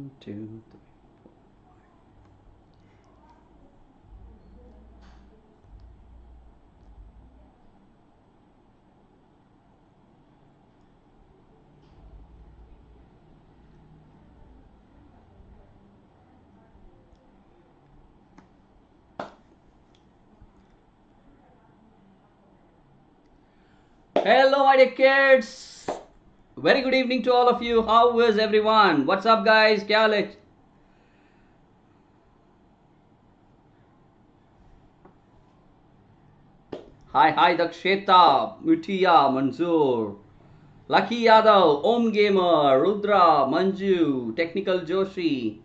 1, 2, 3. Hello, my dear kids. Very good evening to all of you. How is everyone? What's up, guys? क्या हाल है? Hi, Daksheta, Mutiya, Manzoor, Lucky Yadav, Om Gamer, Rudra, Manju, Technical Joshi.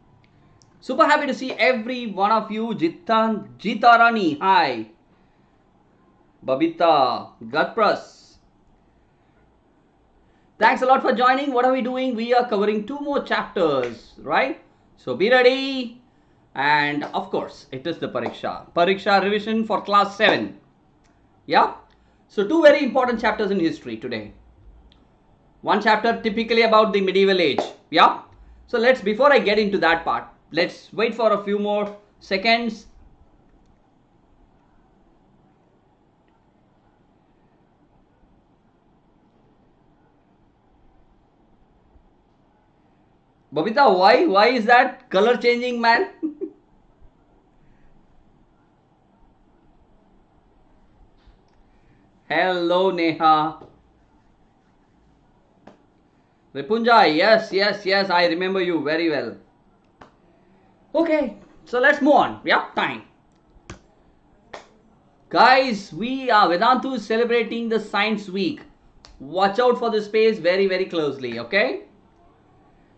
Super happy to see every one of you. Jitarani, hi. Babita, Gatpras. Thanks a lot for joining. What are we doing? We are covering 2 more chapters, right? So be ready. And of course, it is the Pariksha revision for class 7. Yeah. So 2 very important chapters in history today. One chapter typically about the medieval age. Yeah. So before I get into that part, let's wait for a few more seconds. Babita, why is that color changing, man? Hello, Neha. Ripunjay, yes, I remember you very well. Okay, so let's move on. Yeah, time. Guys, we are Vedantu is celebrating the Science Week. Watch out for the space very closely, okay?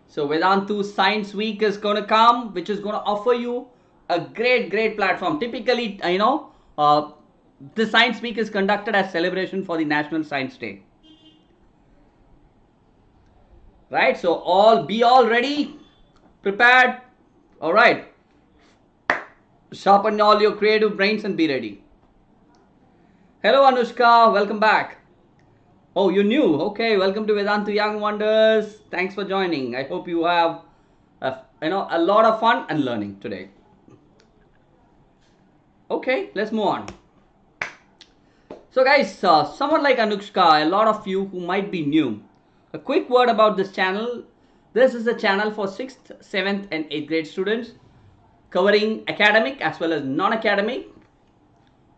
So Vedantu Science Week is going to come, which is going to offer you a great platform. Typically, the Science Week is conducted as celebration for the National Science Day. Right? So be all ready, prepared. All right. Sharpen all your creative brains and be ready. Hello Anushka, welcome back. Oh, you're new. Okay, welcome to Vedantu Young Wonders. Thanks for joining. I hope you have a lot of fun and learning today. Okay, let's move on. So guys, someone like Anushka, a lot of you who might be new. A quick word about this channel. This is a channel for 6th, 7th and 8th grade students covering academic as well as non-academic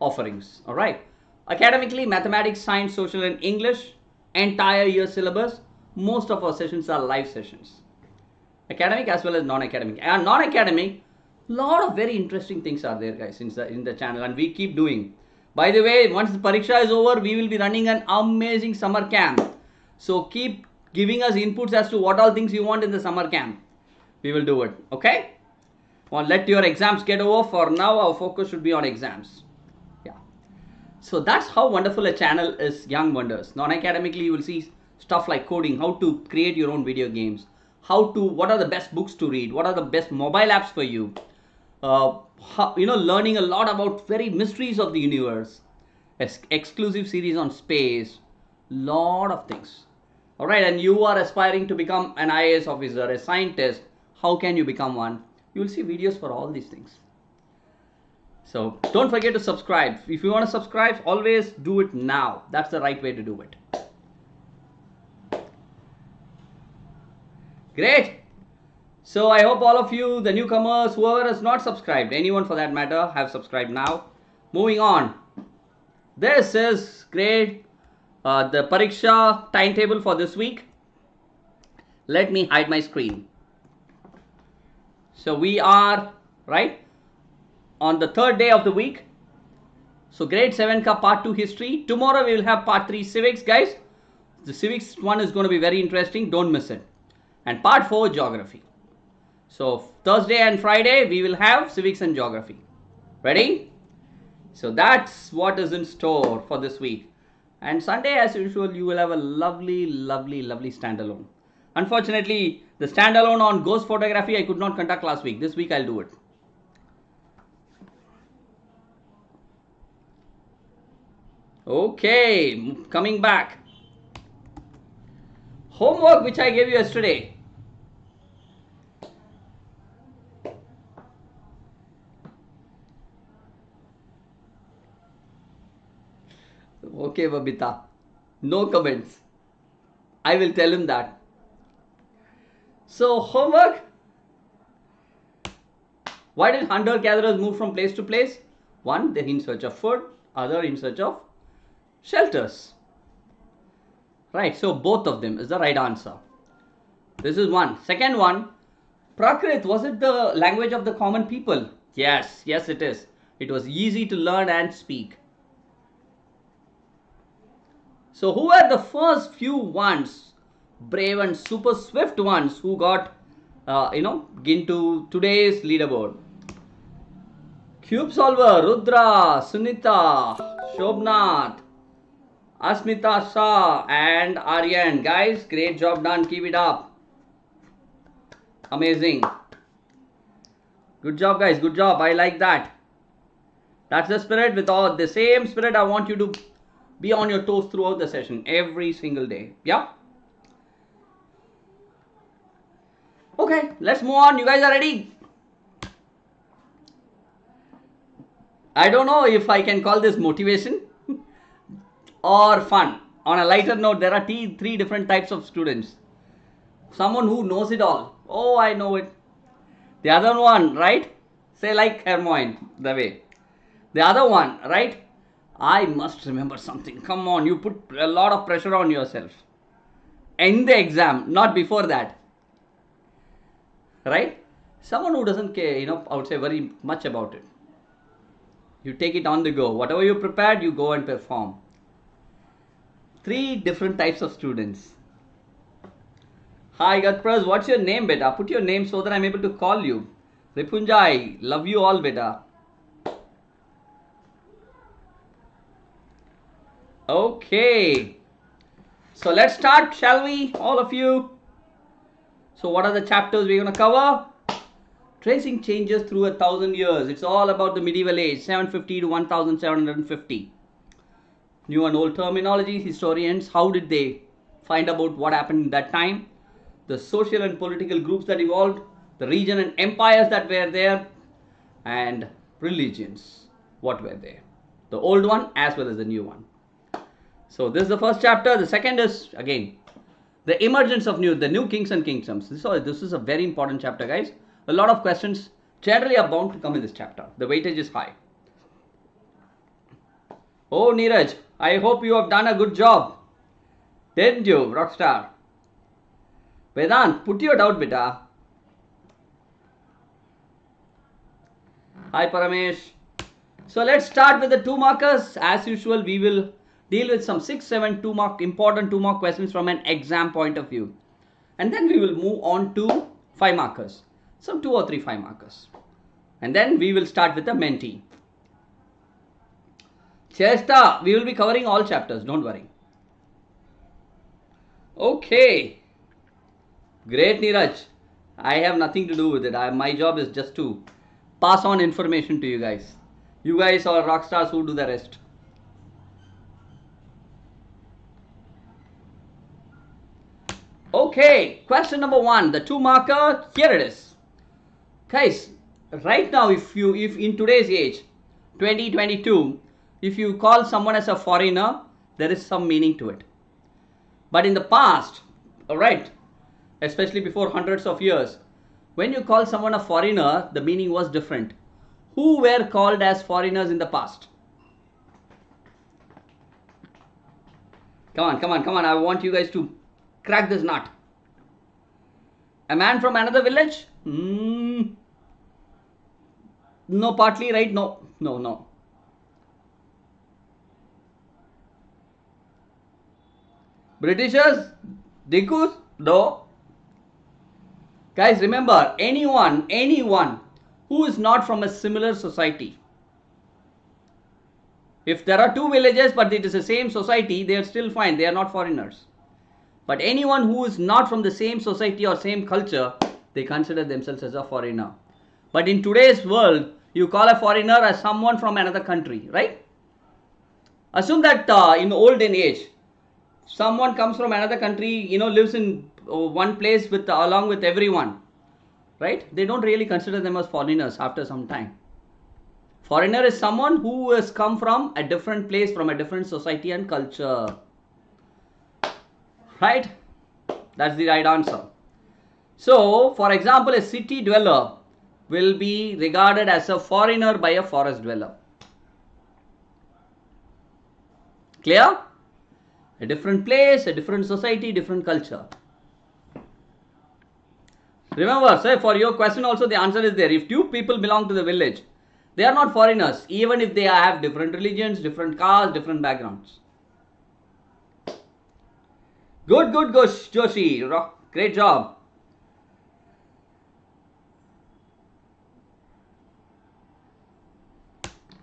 offerings. All right. Academically, mathematics, science, social and English, entire year syllabus. Most of our sessions are live sessions. Academic as well as non-academic. And non-academic, lot of very interesting things are there, guys, in the channel, and we keep doing. By the way, once the Pariksha is over, we will be running an amazing summer camp. So keep giving us inputs as to what all things you want in the summer camp. We will do it, okay? Well, let your exams get over. For now, our focus should be on exams. So that's how wonderful a channel is Young Wonders. Non-academically, you will see stuff like coding, how to create your own video games, what are the best books to read, what are the best mobile apps for you, learning a lot about very mysteries of the universe, exclusive series on space, lot of things. All right, and you are aspiring to become an IAS officer, a scientist. How can you become one? You will see videos for all these things. So don't forget to subscribe. If you want to subscribe, always do it now. That's the right way to do it. Great. So I hope all of you, the newcomers, whoever has not subscribed, anyone for that matter, have subscribed now. Moving on. This is great. The Pariksha timetable for this week. Let me hide my screen. So we are, right, on the 3rd day of the week. So grade 7 ka part 2 history. Tomorrow we will have part 3 civics, guys. The civics one is going to be very interesting. Don't miss it. And part 4 geography. So Thursday and Friday we will have civics and geography. Ready? So that's what is in store for this week. And Sunday, as usual, you will have a lovely standalone. Unfortunately, the standalone on ghost photography I could not conduct last week. This week I'll do it. Okay, coming back. Homework which I gave you yesterday. Okay, Babita. No comments. I will tell him that. So, homework. Why did hunter-gatherers move from place to place? One, they're in search of food. Other, in search of shelters. Right, so both of them is the right answer. This is one. Second one, Prakrit, was it the language of the common people? Yes, yes it is. It was easy to learn and speak. So who were the first few ones, brave and super swift ones who got, into today's leaderboard? Cube Solver, Rudra, Sunita, Shobnath, Asmita Shah and Aryan. Guys, great job done. Keep it up. Amazing. Good job, guys. Good job. I like that. That's the spirit. With all the same spirit, I want you to be on your toes throughout the session. Every single day. Yeah? Okay, let's move on. You guys are ready? I don't know if I can call this motivation or fun. On a lighter note, there are three different types of students. Someone who knows it all. Oh, I know it. The other one, right? Say like Hermione, the way. The other one, right? I must remember something. Come on, you put a lot of pressure on yourself. In the exam, not before that. Right? Someone who doesn't care, I would say very much about it. You take it on the go. Whatever you prepared, you go and perform. Three different types of students. Hi Gatpras, what's your name, beta? Put your name so that I'm able to call you. Ripunjai, love you all, beta. Okay. So let's start, shall we? All of you. So what are the chapters we're going to cover? Tracing changes through 1,000 years. It's all about the medieval age, 750 to 1750. New and old terminology, historians, how did they find about what happened in that time? The social and political groups that evolved, the region and empires that were there, and religions, what were there? The old one as well as the new one. So this is the first chapter. The second is, again, the emergence of the new kings and kingdoms. This is a very important chapter, guys. A lot of questions generally are bound to come in this chapter. The weightage is high. Oh, Neeraj, I hope you have done a good job. Didn't you, Rockstar? Vedant, put your doubt, beta. Hi, Paramesh. So let's start with the 2 markers. As usual, we will deal with some 6, 7 important 2 mark questions from an exam point of view. And then we will move on to 5 markers. Some 2 or 3 5 markers. And then we will start with the Menti. Chesta, we will be covering all chapters, don't worry. Okay. Great, Neeraj. I have nothing to do with it. My job is just to pass on information to you guys. You guys are rock stars who do the rest. Okay, question number 1, the 2 marker, here it is. Guys, right now if in today's age, 2022, if you call someone as a foreigner, there is some meaning to it. But in the past, alright, especially before hundreds of years, when you call someone a foreigner, the meaning was different. Who were called as foreigners in the past? Come on, I want you guys to crack this nut. A man from another village? No, partly right? No. Britishers? Dikus? No. Guys, remember, anyone who is not from a similar society. If there are 2 villages but it is the same society, they are still fine. They are not foreigners. But anyone who is not from the same society or same culture, they consider themselves as a foreigner. But in today's world, you call a foreigner as someone from another country, right? Assume that in olden age, someone comes from another country, lives in one place along with everyone, right? They don't really consider them as foreigners after some time. Foreigner is someone who has come from a different place, from a different society and culture. Right? That's the right answer. So, for example, a city dweller will be regarded as a foreigner by a forest dweller. Clear? A different place, a different society, different culture. Remember, sir, for your question also the answer is there. If two people belong to the village, they are not foreigners, even if they have different religions, different castes, different backgrounds. Good, Joshi. Great job.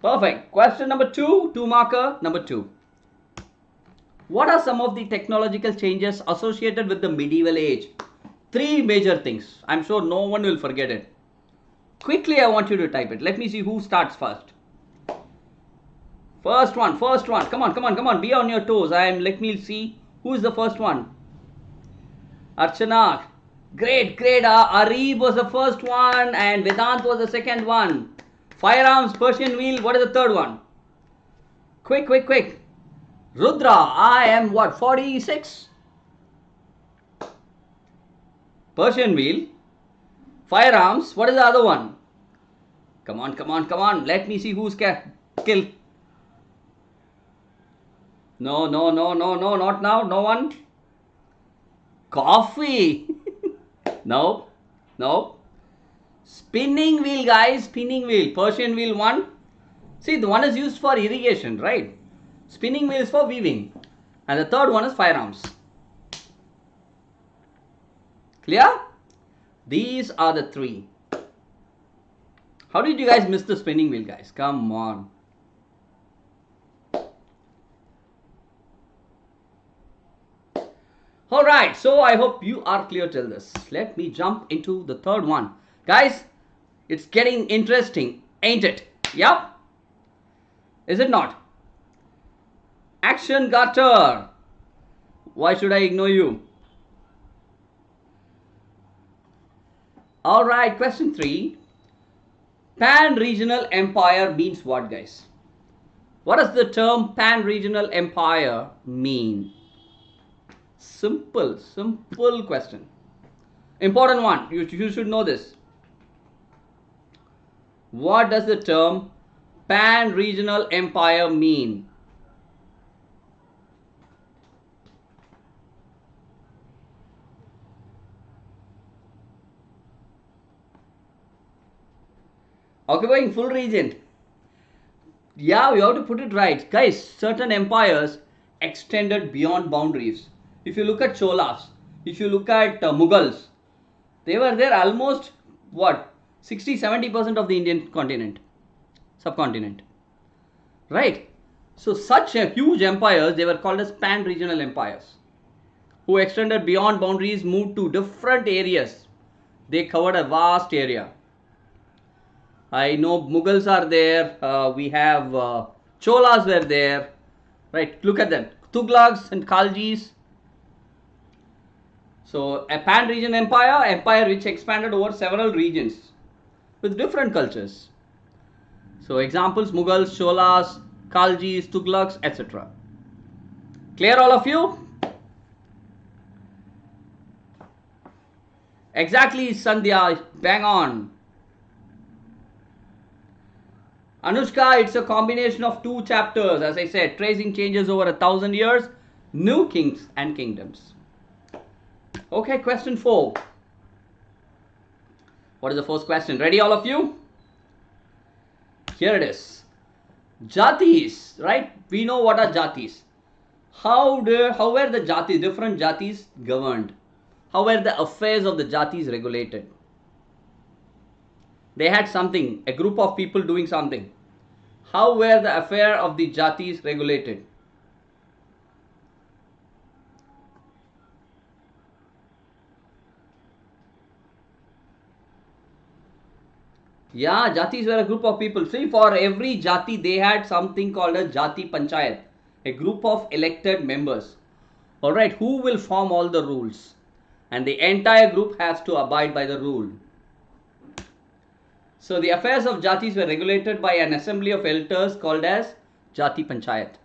Perfect. Question number 2, 2 marker, number 2. What are some of the technological changes associated with the medieval age? 3 major things. I'm sure no one will forget it. Quickly, I want you to type it. Let me see who starts first. First one. Come on. Be on your toes. Let me see who is the first one. Archana. Great. Arib was the first one and Vedant was the second one. Firearms, Persian wheel. What is the third one? Quick. Rudra, I am what? 46? Persian wheel. Firearms. What is the other one? Come on. Let me see who's killed. No, not now. No one. Coffee. No. Spinning wheel, guys. Spinning wheel. Persian wheel 1. See, the one is used for irrigation, right? Spinning wheel is for weaving. And the third one is firearms. Clear? These are the 3. How did you guys miss the spinning wheel, guys? Come on. Alright, so I hope you are clear till this. Let me jump into the third one. Guys, it's getting interesting, ain't it? Yep. Is it not? Action Garter. Why should I ignore you? Alright, question 3. Pan-regional empire means what, guys? What does the term pan-regional empire mean? Simple question. Important one. You should know this. What does the term pan-regional empire mean? Occupying full region. Yeah, we have to put it right. Guys, certain empires extended beyond boundaries. If you look at Cholas, if you look at Mughals, they were there almost, what, 60-70% of the Indian subcontinent. Right? So such a huge empires, they were called as pan-regional empires, who extended beyond boundaries, moved to different areas. They covered a vast area. I know Mughals are there, we have Cholas were there, right? Look at them, Tughlaqs and Khaljis. So a pan-region empire which expanded over several regions with different cultures. So examples: Mughals, Cholas, Khaljis, Tughlaqs, etc. Clear, all of you? Exactly, Sandhya, bang on. Anushka, it's a combination of 2 chapters, as I said, tracing changes over 1,000 years, new kings and kingdoms. Okay, question 4. What is the first question? Ready, all of you? Here it is. Jatis, right? We know what are jatis. How were the jatis, different jatis governed? How were the affairs of the jatis regulated? They had something, a group of people doing something. How were the affair of the jatis regulated? Yeah, jatis were a group of people. See, for every jati, they had something called a jati panchayat, a group of elected members. Alright, who will form all the rules? And the entire group has to abide by the rule. So the affairs of Jatis were regulated by an assembly of elders called as Jati Panchayat.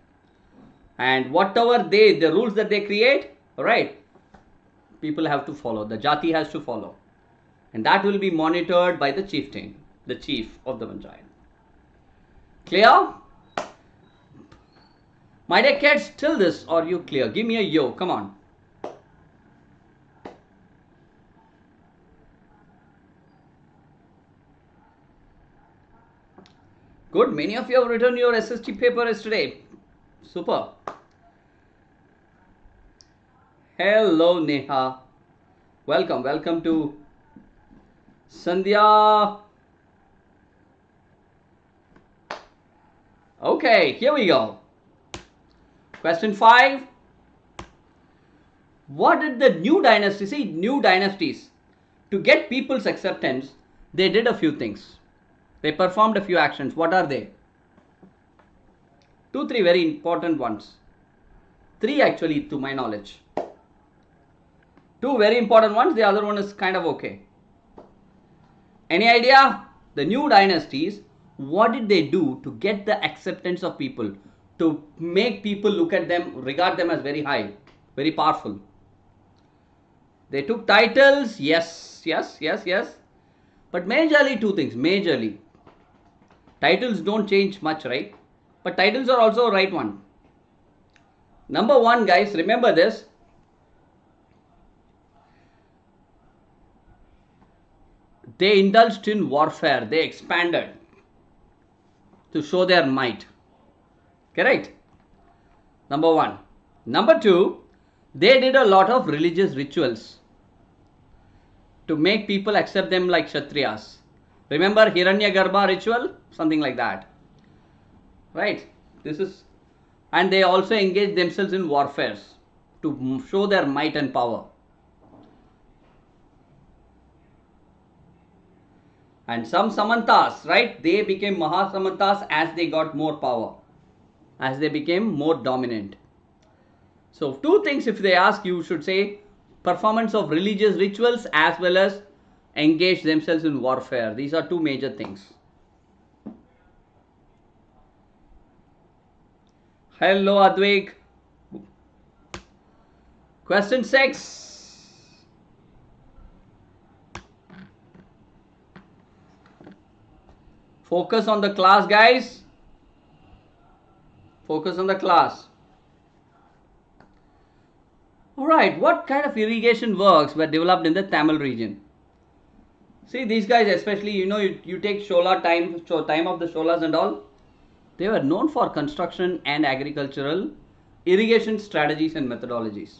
And whatever the rules that they create, right, people have to follow. The Jati has to follow. And that will be monitored by the chieftain, the chief of the Panchayat. Clear? My dear kids, till this, are you clear? Give me a yo, come on. Good, many of you have written your SST paper yesterday. Super. Hello Neha. Welcome to Sandhya. Okay, here we go. Question 5. What did the new dynasty, see, new dynasties, to get people's acceptance, they did a few things. They performed a few actions. What are they? 2, 3 very important ones. 3 actually, to my knowledge. 2 very important ones. The other one is kind of okay. Any idea? The new dynasties, what did they do to get the acceptance of people? To make people look at them, regard them as very high, very powerful. They took titles. Yes. But majorly 2 things. Majorly. Titles don't change much, right? But titles are also a right one. Number 1, guys, remember this. They indulged in warfare. They expanded to show their might. Correct? Number 1. Number 2, they did a lot of religious rituals to make people accept them like Kshatriyas. Remember Hiranyagarbha ritual? Something like that. Right? And they also engaged themselves in warfares to show their might and power. And some Samantas, right? They became Mahasamantas as they got more power, as they became more dominant. So 2 things, if they ask, you should say performance of religious rituals as well as engage themselves in warfare. These are 2 major things. Hello Advik. Question 6. Focus on the class, guys. Focus on the class. Alright, what kind of irrigation works were developed in the Tamil region? See, these guys, especially, you take Shola time of the Sholas and all, they were known for construction and agricultural irrigation strategies and methodologies.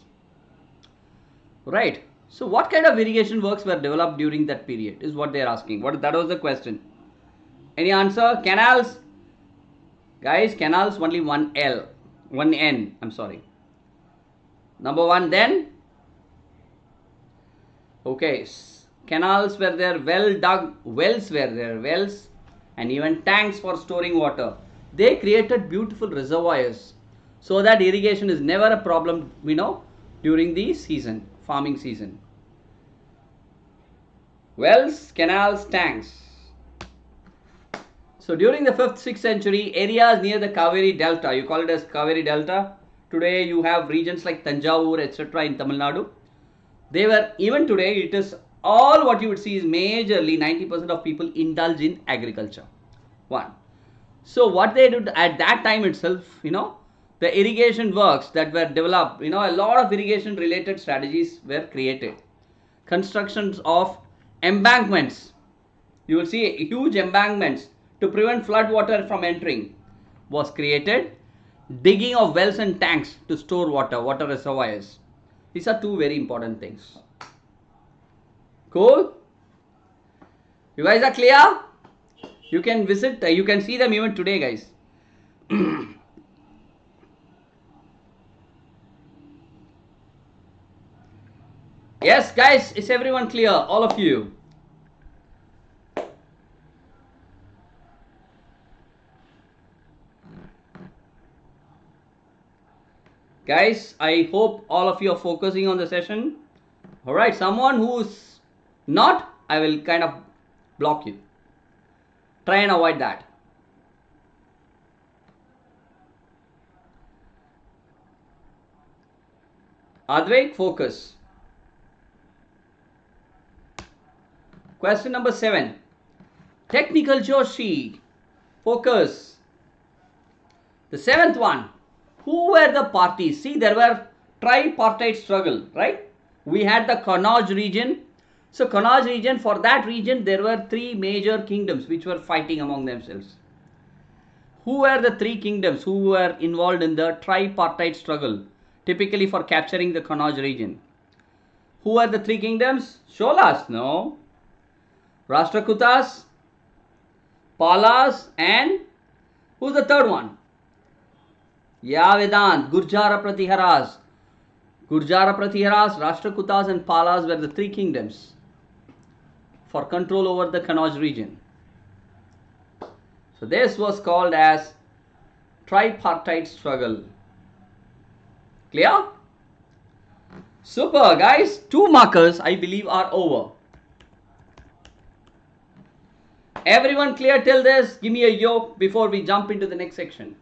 Right. So what kind of irrigation works were developed during that period is what they are asking. That was the question. Any answer? Canals? Guys, canals only 1 N, I'm sorry. Number 1 then. Okay, canals were there, well-dug wells were there, wells, and even tanks for storing water. They created beautiful reservoirs so that irrigation is never a problem, during the season, farming season. Wells, canals, tanks. So during the 5th, 6th century, areas near the Kaveri Delta, you call it as Kaveri Delta. Today you have regions like Tanjavur, etc. in Tamil Nadu. They were, even today, it is all what you would see is majorly 90% of people indulge in agriculture. 1. So what they did at that time itself, the irrigation works that were developed, a lot of irrigation related strategies were created. Constructions of embankments. You will see huge embankments to prevent flood water from entering was created. Digging of wells and tanks to store water reservoirs. These are 2 very important things. Cool? You guys are clear? You can visit, you can see them even today, guys. Yes, guys, is everyone clear? All of you? Guys, I hope all of you are focusing on the session. Alright, someone who's not, I will kind of block you. Try and avoid that. Advait, focus. Question number 7. Technical Joshi, focus. The 7th one. Who were the parties? See, there were tripartite struggle, right? We had the Kannauj region. So Kannauj region, for that region, there were 3 major kingdoms which were fighting among themselves. Who were the 3 kingdoms who were involved in the tripartite struggle, typically for capturing the Kannauj region? Who were the 3 kingdoms? Cholas? No. Rashtrakutas, Palas, and who's the 3rd one? Yeah, Vedant, Gurjara Pratiharas. Gurjara Pratiharas, Rashtrakutas and Palas were the 3 kingdoms for control over the Kannauj region. So this was called as tripartite struggle. Clear? Super, guys. 2 markers, I believe, are over. Everyone clear till this? Give me a yo before we jump into the next section.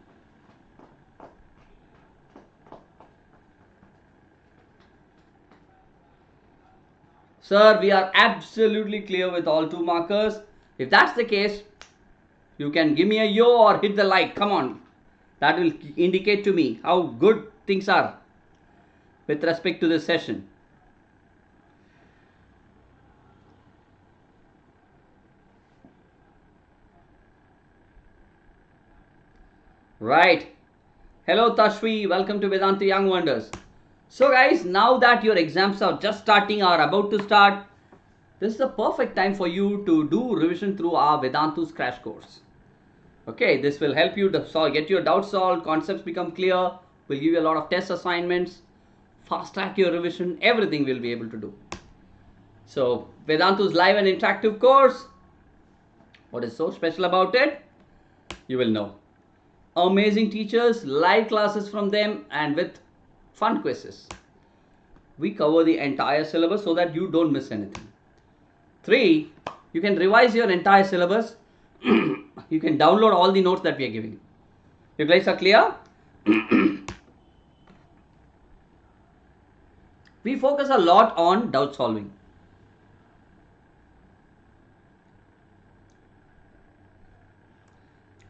Sir, we are absolutely clear with all 2 markers. If that's the case, you can give me a yo or hit the like. Come on. That will indicate to me how good things are with respect to this session. Right. Hello Tashvi, welcome to Vedantu Young Wonders. So guys, now that your exams are just starting or about to start, this is the perfect time for you to do revision through our Vedantu's crash course. Okay, this will help you to get your doubts solved, concepts become clear, will give you a lot of test assignments, fast track your revision, everything we'll be able to do. So Vedantu's live and interactive course, what is so special about it? You will know. Amazing teachers, live classes from them, and with fun quizzes. We cover the entire syllabus so that you don't miss anything. 3, you can revise your entire syllabus. You can download all the notes that we are giving. You guys are clear? We focus a lot on doubt solving.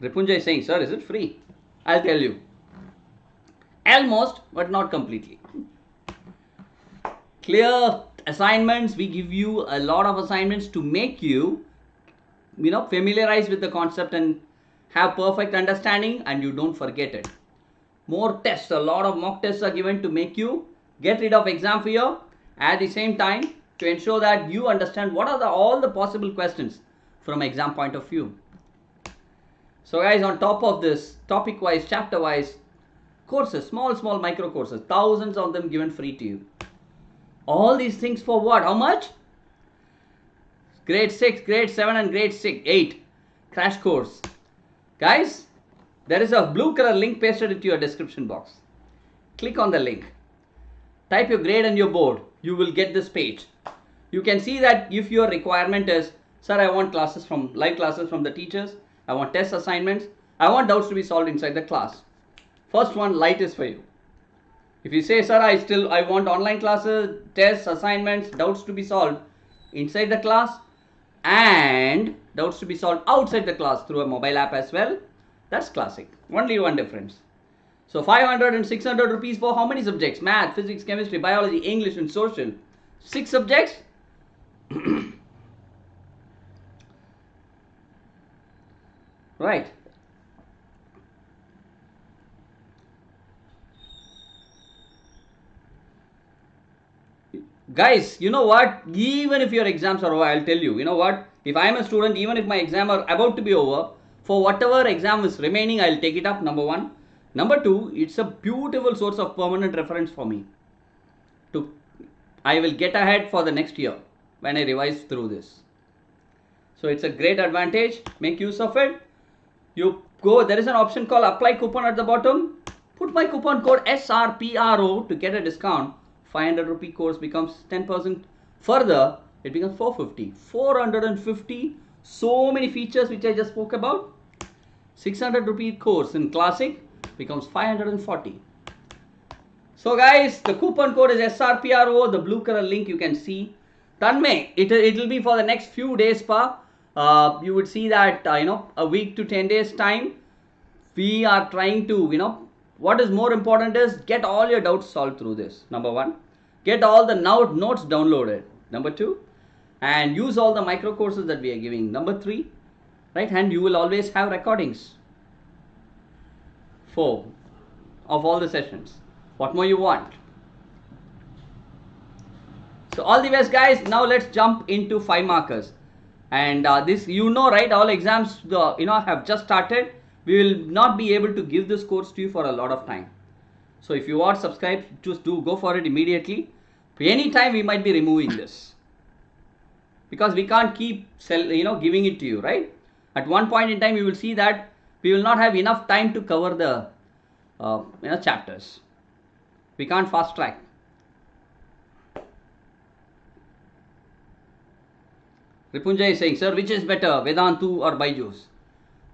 Ripunjay is saying, sir, is it free? I'll tell you. Almost, but not completely. Clear assignments. We give you a lot of assignments to make you, familiarize with the concept and have perfect understanding, and you don't forget it. More tests, a lot of mock tests are given to make you get rid of exam fear, at the same time to ensure that you understand what are all the possible questions from exam point of view. So guys, on top of this, topic wise, chapter wise courses, small micro courses, thousands of them given free to you. All these things for what? How much? Grade 6, grade 7 and grade 8 crash course. Guys, there is a blue color link pasted into your description box. Click on the link. Type your grade and your board. You will get this page. You can see that if your requirement is, sir, I want live classes from the teachers. I want test assignments. I want doubts to be solved inside the class. First one, light is for you. If you say, sir, I want online classes, tests, assignments, doubts to be solved inside the class and doubts to be solved outside the class through a mobile app as well, that's classic. Only one difference. So 500 and 600 rupees for how many subjects? Math, physics, chemistry, biology, English and social. 6 subjects. Right. Guys, you know what? Even if your exams are over, I'll tell you, you know what? If I'm a student, even if my exam are about to be over, for whatever exam is remaining, I'll take it up, number 1. Number 2, it's a beautiful source of permanent reference for me. I will get ahead for the next year when I revise through this. So it's a great advantage. Make use of it. You go, there is an option called apply coupon at the bottom. Put my coupon code SRPRO to get a discount. 500 rupee course becomes 10%. Further, it becomes 450. 450 So many features which I just spoke about. 600 rupee course in Classic becomes 540. So guys, the coupon code is SRPRO, the blue color link you can see. Tanmay, it will be for the next few days pa. You would see that a week to 10 days time we are trying to what is more important is get all your doubts solved through this. Number one, get all the notes downloaded. Number two, and use all the micro courses that we are giving. Number three, right, and you will always have recordings. 4 of all the sessions. What more you want? So all the best guys. Now let's jump into 5 markers. And this right, all exams have just started. We will not be able to give this course to you for a lot of time. So if you want subscribe, just go for it immediately. Any time we might be removing this, because we can't keep giving it to you, right? At one point in time you will see that we will not have enough time to cover the chapters. We can't fast track. Ripunjay is saying, sir, which is better, Vedantu or Byju's?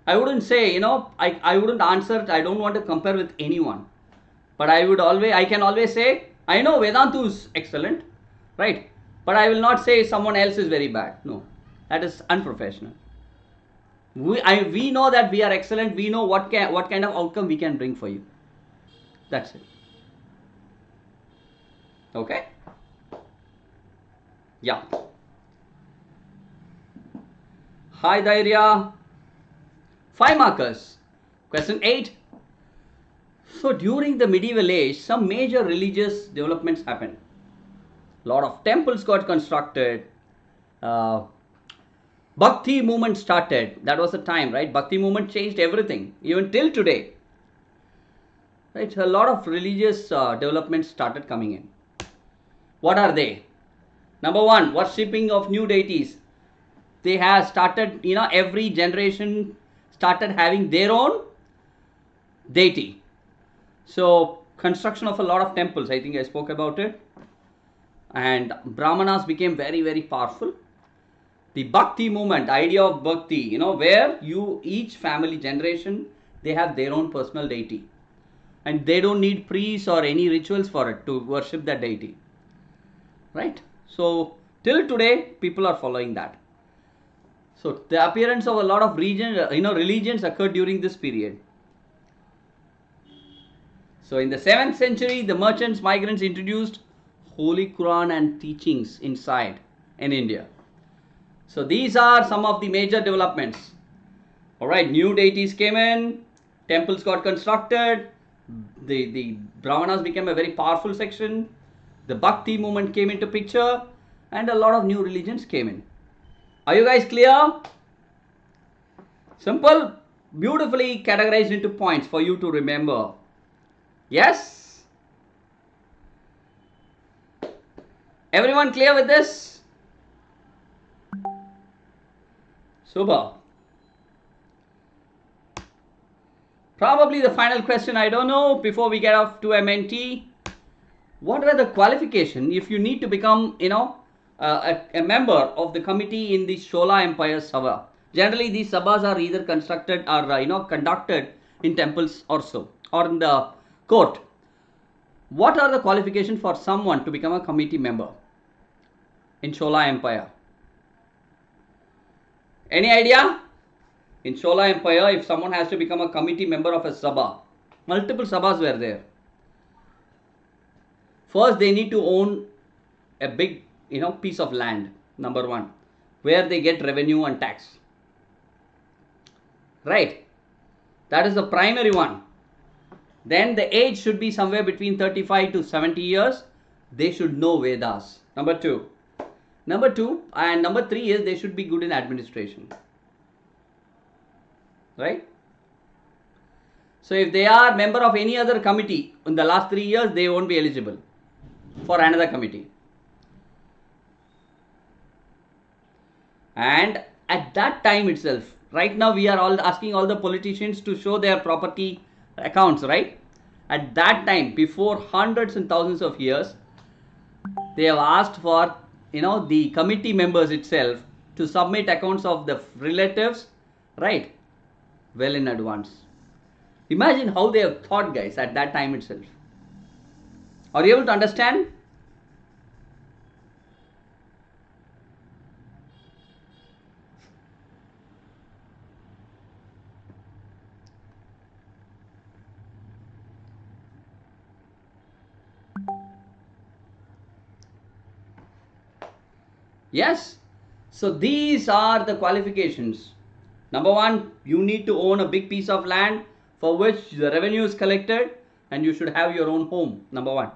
I wouldn't say, I wouldn't answer. I don't want to compare with anyone. But I can always say, I know Vedantu is excellent, right? But I will not say someone else is very bad. No, that is unprofessional. We know that we are excellent. We know what kind of outcome we can bring for you. That's it. Okay? Yeah. Hi Dhairya. 5 markers. Question 8. So during the medieval age, some major religious developments happened. A lot of temples got constructed. Bhakti movement started. That was the time, right? Bhakti movement changed everything, even till today. Right? A lot of religious developments started coming in. What are they? Number 1, worshipping of new deities. They have started, every generation started having their own deity. So construction of a lot of temples, I think I spoke about it. And Brahmanas became very, very powerful. The Bhakti movement, idea of Bhakti, where each family generation, they have their own personal deity. And they don't need priests or any rituals for it to worship that deity. Right? So till today, people are following that. So the appearance of a lot of religions occurred during this period. So in the 7th century, the merchants, migrants introduced Holy Quran and teachings inside in India. So these are some of the major developments. Alright, new deities came in, temples got constructed, the Brahmanas became a very powerful section, the Bhakti movement came into picture, and a lot of new religions came in. Are you guys clear? Simple, beautifully categorized into points for you to remember. Yes? Everyone clear with this? Super. Probably the final question, I don't know, before we get off to MNT. What were the qualification if you need to become, a member of the committee in the Chola Empire Sabha? Generally, these sabhas are either constructed or, conducted in temples or so, or in the court. What are the qualifications for someone to become a committee member in Chola Empire? Any idea? In Chola Empire, if someone has to become a committee member of a sabha, multiple sabhas were there. First, they need to own a big, piece of land, number 1, where they get revenue and tax. Right? That is the primary one. Then the age should be somewhere between 35 to 70 years. They should know Vedas. Number 2. And number 3 is they should be good in administration. Right? So if they are member of any other committee in the last 3 years, they won't be eligible for another committee. And at that time itself, right now we are all asking all the politicians to show their property accounts, right? At that time, before hundreds and thousands of years, they have asked for, the committee members itself to submit accounts of the relatives, right? Well in advance. Imagine how they have thought, guys, at that time itself. Are you able to understand? Yes. So these are the qualifications. Number one, you need to own a big piece of land for which the revenue is collected, and you should have your own home. Number one.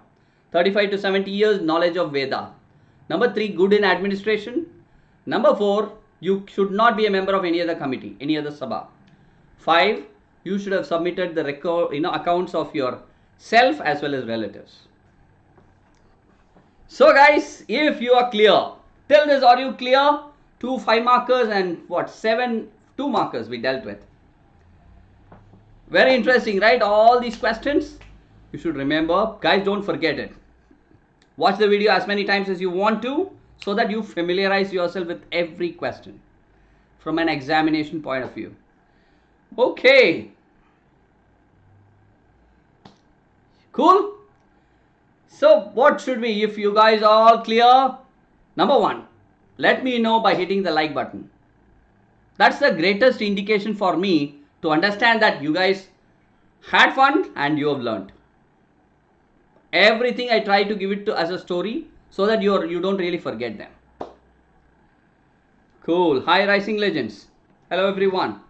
35 to 70 years knowledge of Veda. Number three, good in administration. Number four, you should not be a member of any other committee, any other sabha. 5, you should have submitted the record, accounts of your self as well as relatives. So guys, if you are clear, till this, are you clear? 2 5 markers and what, 7 2 markers we dealt with. Very interesting, right? All these questions you should remember. Guys, don't forget it. Watch the video as many times as you want to, so that you familiarize yourself with every question from an examination point of view. Okay. Cool. So what should we, if you guys are all clear? Number one, let me know by hitting the like button. That's the greatest indication for me to understand that you guys had fun and you have learned. Everything I try to give it to as a story so that you don't really forget them. Cool. Hi Rising Legends. Hello everyone.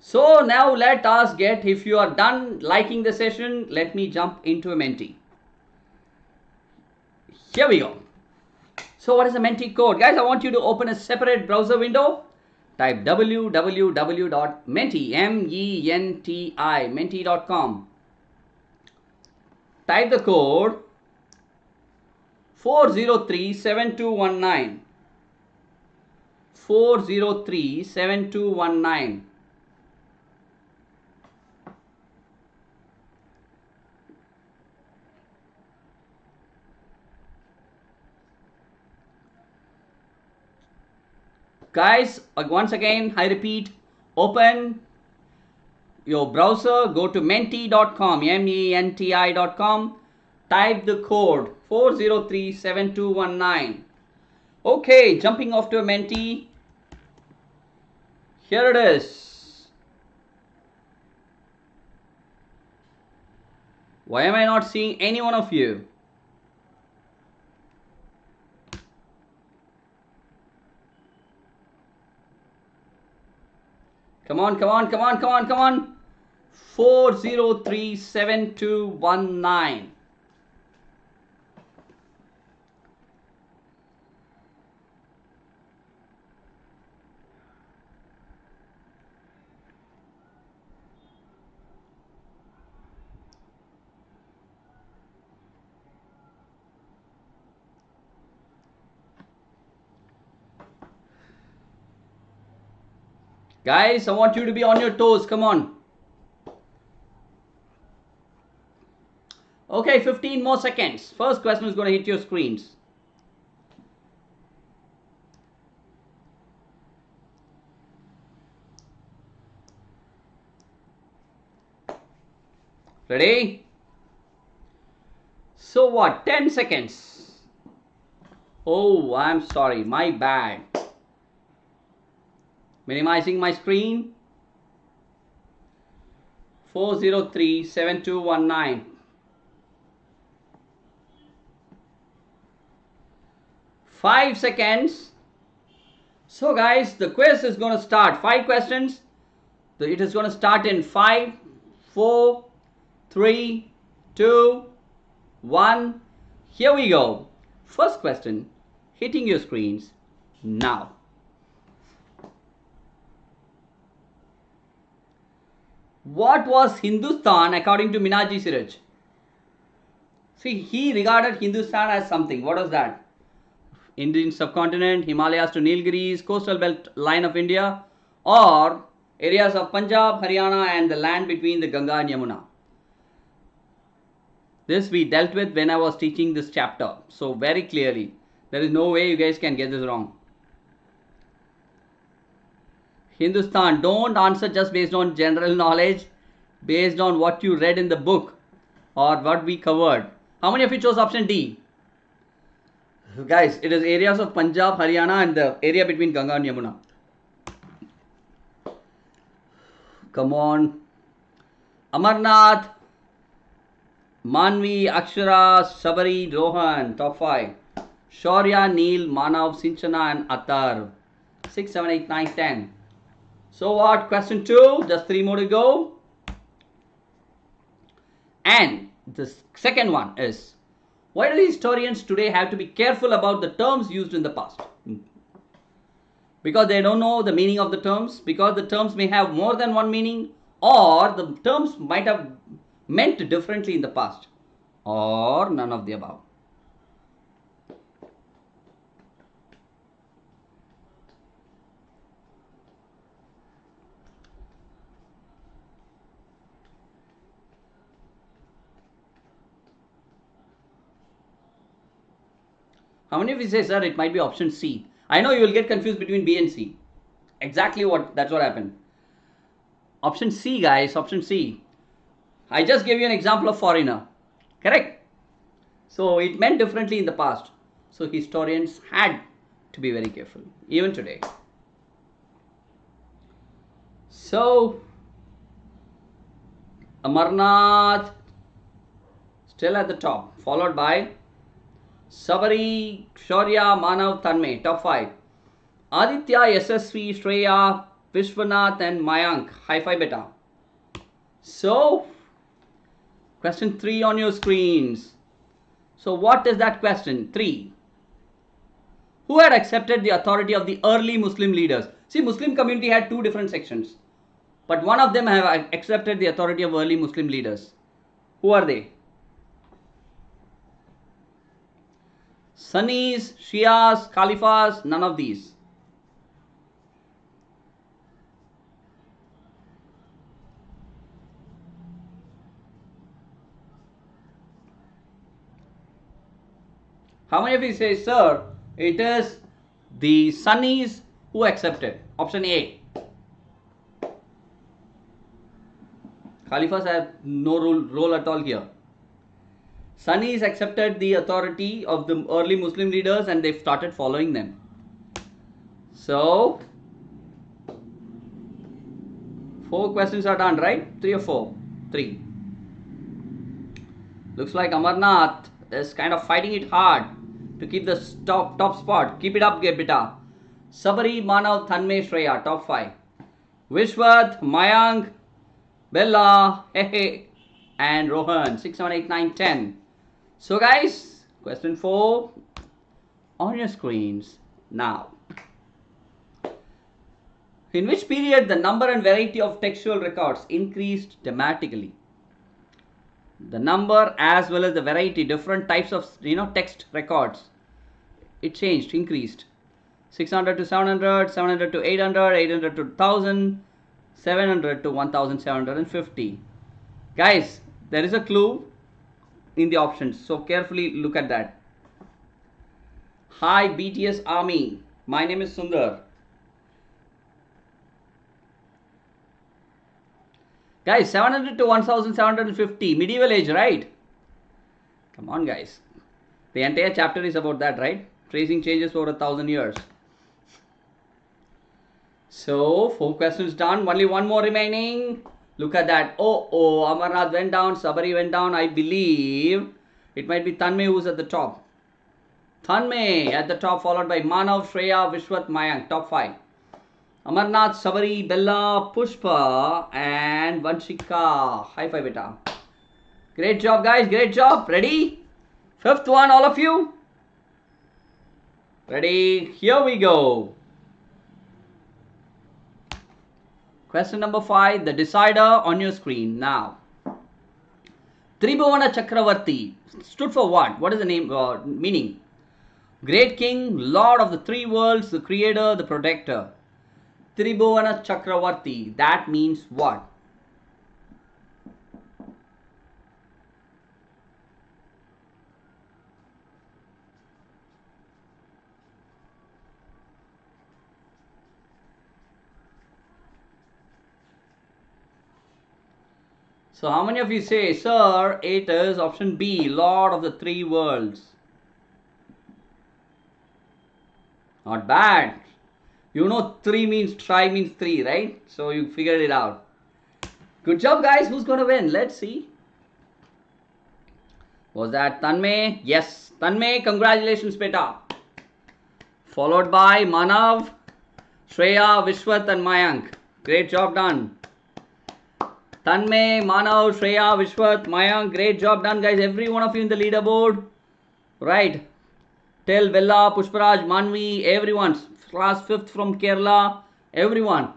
So now let us get, if you are done liking the session, let me jump into a Menti. Here we go. So what is a Menti code? Guys, I want you to open a separate browser window. Type www.menti, M-E-N-T-I, menti.com. Type the code 403-7219. 403-7219. Guys, once again, I repeat, open your browser, go to menti.com, menti.com, type the code 403-7219. Okay, jumping off to a Menti. Here it is. Why am I not seeing any one of you? Come on, come on, come on, come on, come on. 403-7219. Guys, I want you to be on your toes. Come on. Okay, 15 more seconds. First question is going to hit your screens. Ready? So what? 10 seconds. Oh, I'm sorry. My bad. Minimizing my screen. 403-7219. 5 seconds. So guys, the quiz is going to start. 5 questions. It is going to start in 5, 4, 3, 2, 1. Here we go. First question hitting your screens now. What was Hindustan according to Minaji Siraj? See, he regarded Hindustan as something. What was that? Indian subcontinent, Himalayas to Nilgiris, coastal belt line of India, or areas of Punjab, Haryana and the land between the Ganga and Yamuna. This we dealt with when I was teaching this chapter. So very clearly, there is no way you guys can get this wrong. Hindustan. Don't answer just based on general knowledge, based on what you read in the book or what we covered. How many of you chose option D? Guys, it is areas of Punjab, Haryana and the area between Ganga and Yamuna. Come on. Amarnath, Manvi, Akshara, Sabari, Rohan, top 5. Shaurya, Neil, Manav, Sinchana and Atar. 6, 7, 8, 9, 10. So what? Question 2. Just 3 more to go. And the second one is, why do historians today have to be careful about the terms used in the past? Because they don't know the meaning of the terms, because the terms may have more than one meaning, or the terms might have meant differently in the past, or none of the above. How many of you say, sir, it might be option C? I know you will get confused between B and C. Exactly that's what happened. Option C, guys, option C. I just gave you an example of foreigner. Correct? So it meant differently in the past. So historians had to be very careful, even today. So Amarnath still at the top, followed by Sabari, Shaurya, Manav, Tanmay, top 5. Aditya, Yasasvi, Shreya, Vishwanath and Mayank, high five beta. So, question 3 on your screens. So, what is that question? 3. Who had accepted the authority of the early Muslim leaders? See, Muslim community had 2 different sections. But one of them have accepted the authority of early Muslim leaders. Who are they? Sunnis, Shias, Khalifas, none of these. How many of you say, sir, it is the Sunnis who accepted? Option A. Khalifas have no role at all here. Sunnis accepted the authority of the early Muslim leaders and they've started following them. So, 4 questions are done, right? 3 or 4? 3. Looks like Amarnath is kind of fighting it hard to keep the top spot. Keep it up, beta. Sabari, Manav, Tanmay, Shreya, top 5. Vishwath, Mayank, Bella, Hehe, and Rohan, 6, 7, 8, 9, 10. So guys, question 4 on your screens now. In which period the number and variety of textual records increased dramatically? The number as well as the variety, different types of text records, it changed, increased. 600 to 700, 700 to 800, 800 to 1000, 700 to 1750. Guys, there is a clue in the options, so carefully look at that. Hi BTS Army, my name is Sundar. Guys, 700 to 1750, medieval age, right? Come on guys, the entire chapter is about that, right? Tracing changes over 1000 years. So 4 questions done, only 1 more remaining. Look at that. Oh, Amarnath went down, Sabari went down. I believe it might be Tanmay who's at the top. Tanmay at the top, followed by Manav, Shreya, Vishwath, Mayank, top 5. Amarnath, Sabari, Bella, Pushpa and Vanshika. High five beta. Great job guys, great job. Ready? 5th one, all of you? Ready? Here we go. Question number 5, the decider on your screen now. Tribhuvana Chakravarti stood for what? What is the name meaning? Great king, lord of the 3 worlds, the creator, the protector. Tribhuvana Chakravarti, that means what? So how many of you say, sir, it is option B, Lord of the Three Worlds? Not bad. You know three means three, right? So you figured it out. Good job, guys. Who's going to win? Let's see. Was that Tanmay? Yes. Tanmay, congratulations, beta. Followed by Manav, Shreya, Vishwat and Mayank. Great job done. Tanmay, Manav, Shreya, Vishwat, Mayank. Great job done, guys. Every one of you in the leaderboard. Right. Tel, Vella, Pushparaj, Manvi, everyone. Class 5th from Kerala. Everyone.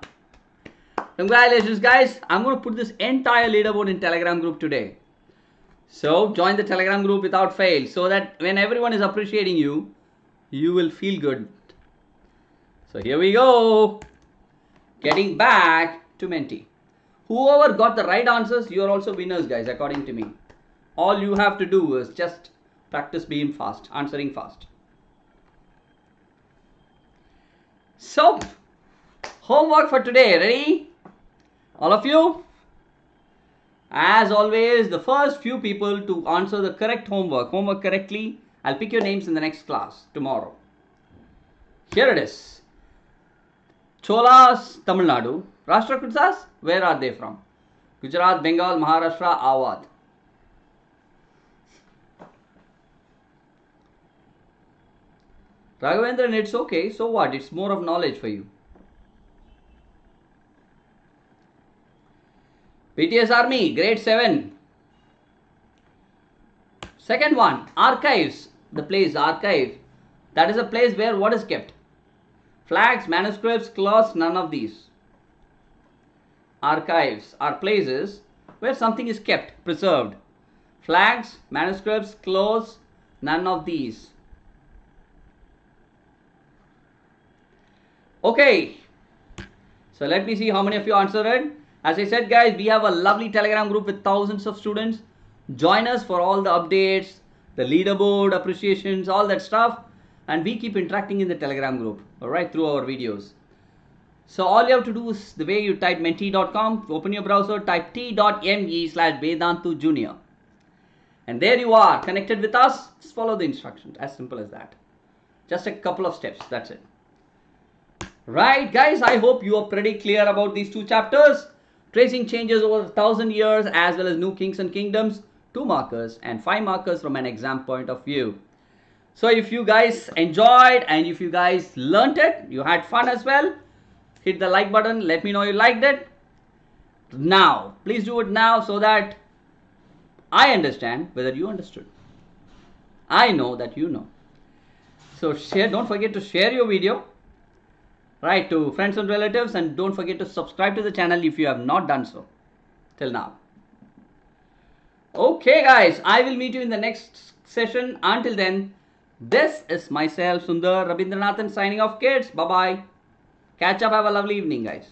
Congratulations, guys. I'm going to put this entire leaderboard in Telegram group today. So join the Telegram group without fail, so that when everyone is appreciating you, you will feel good. So here we go. Getting back to Menti. Whoever got the right answers, you are also winners, guys, according to me. All you have to do is just practice being fast, answering fast. So, homework for today. Ready? All of you? As always, the first few people to answer the correct homework correctly, I'll pick your names in the next class tomorrow. Here it is. Cholas, Tamil Nadu. Rashtrakutas, where are they from? Gujarat, Bengal, Maharashtra, Awadh. Raghavendran, it's okay. So what? It's more of knowledge for you. BTS Army, grade 7. Second one, archives. The place, archive. That is a place where what is kept? Flags, manuscripts, cloths, none of these. Archives are places where something is kept, preserved. Flags, manuscripts, cloths, none of these. Okay. So let me see how many of you answered it. As I said, guys, we have a lovely Telegram group with thousands of students. Join us for all the updates, the leaderboard, appreciations, all that stuff. And we keep interacting in the Telegram group, all right, through our videos. So all you have to do is the way you type menti.com, open your browser, type t.me/Vedantu Junior. And there you are, connected with us. Just follow the instructions, as simple as that. Just a couple of steps, that's it. Right, guys, I hope you are pretty clear about these two chapters. Tracing changes over 1,000 years, as well as new kings and kingdoms, 2 markers and 5 markers from an exam point of view. So if you guys enjoyed and if you guys learnt it, you had fun as well, hit the like button, let me know you liked it. Now, please do it now so that I understand whether you understood. I know that you know. So share, don't forget to share your video, right, to friends and relatives, and don't forget to subscribe to the channel if you have not done so till now. Okay, guys, I will meet you in the next session. Until then, this is myself, Sundar Rabindranathan, signing off, kids. Bye-bye. Catch up. Have a lovely evening, guys.